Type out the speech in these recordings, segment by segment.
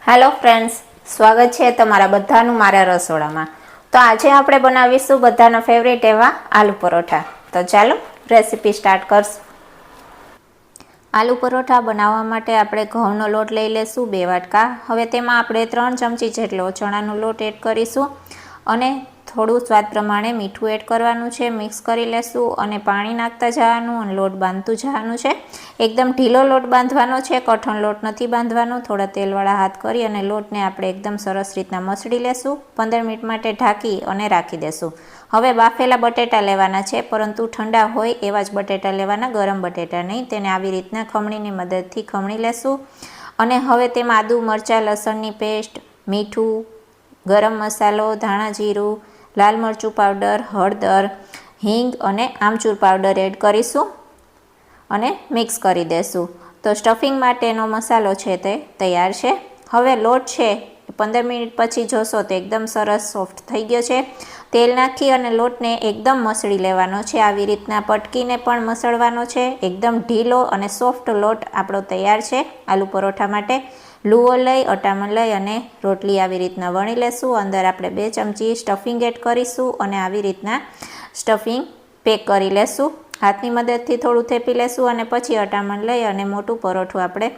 Hello friends, સ્વાગત છે તમારા બધાનું મારા રસોડામાં। તો આજે આપણે બનાવીશું બધાના ફેવરેટ એવા આલુ પરોઠા। તો ચાલો રેસીપી સ્ટાર્ટ કરશું। આલુ પરોઠા બનાવવા માટે આપણે ઘઉંનો લોટ લઈ લેશું 2 વાટકા। હવે તેમાં આપણે 3 ચમચી જેટલો ચણાનો લોટ એડ કરીશું અને થોડું સ્વાદ પ્રમાણે મીઠું એડ કરવાનું છે। મિક્સ કરી લેશું અને પાણી નાખતા જવાનું અને લોટ બાંધતું જવાનું છે। એકદમ ઢીલો લોટ બાંધવાનો છે, કઠણ લોટ નથી બાંધવાનો। થોડા તેલવાળા હાથ કરી અને લોટને આપણે એકદમ સરસ રીતના મસળી લેશું। 15 મિનિટ માટે ઢાંકી અને રાખી દેશું। હવે બાફેલા બટેટા લેવાના છે, પરંતુ ઠંડા હોય એવા જ બટેટા લેવાના, ગરમ બટેટા નહીં। તેને આવી રીતના ખમણીની મદદથી ખમણી લેશું અને હવે તેમાં આદુ મરચાં લસણની પેસ્ટ, મીઠું, ગરમ મસાલો, ધાણા જીરું, લાલ મરચું પાવડર, હળદર, હિંગ અને આમચૂર પાવડર એડ કરીશું અને મિક્સ કરી દેશું। તો સ્ટફિંગ માટેનો મસાલો છે તે તૈયાર છે। હવે લોટ છે 15 મિનિટ પછી જોશો તો એકદમ સરસ સોફ્ટ થઈ ગયો છે। તેલ નાખી અને લોટને એકદમ મસળી લેવાનો છે, આવી રીતના પટકીને પણ મસળવાનો છે। એકદમ ઢીલો અને સોફ્ટ લોટ આપણો તૈયાર છે આલુ પરોઠા માટે। લુઓ લઈ અટામણ લઈ અને રોટલી આવી રીતના વણી લેશું। અંદર આપણે 2 ચમચી સ્ટફિંગ એડ કરીશું અને આવી રીતના સ્ટફિંગ પેક કરી લેશું। હાથની મદદથી થોડું થેપી લેશું અને પછી અટામણ લઈ અને મોટું પરોઠું આપણે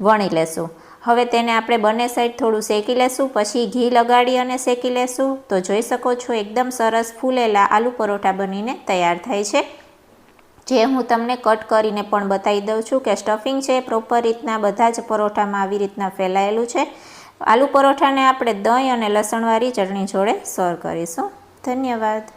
વણી લેશું। હવે તેને આપણે બંને સાઈડ થોડું શેકી લેશું, પછી ઘી લગાડી અને શેકી લેશું। તો જોઈ શકો છો એકદમ સરસ ફૂલેલા આલુ પરોઠા બનીને તૈયાર થાય છે, જે હું તમને કટ કરીને પણ બતાવી દઉં છું કે સ્ટફિંગ છે પ્રોપર રીતના બધા જ પરોઠામાં આવી રીતના ફેલાયેલું છે। આલુ પરોઠાને આપણે દહીં અને લસણવાળી ચટણી જોડે સર્વ કરીશું। ધન્યવાદ।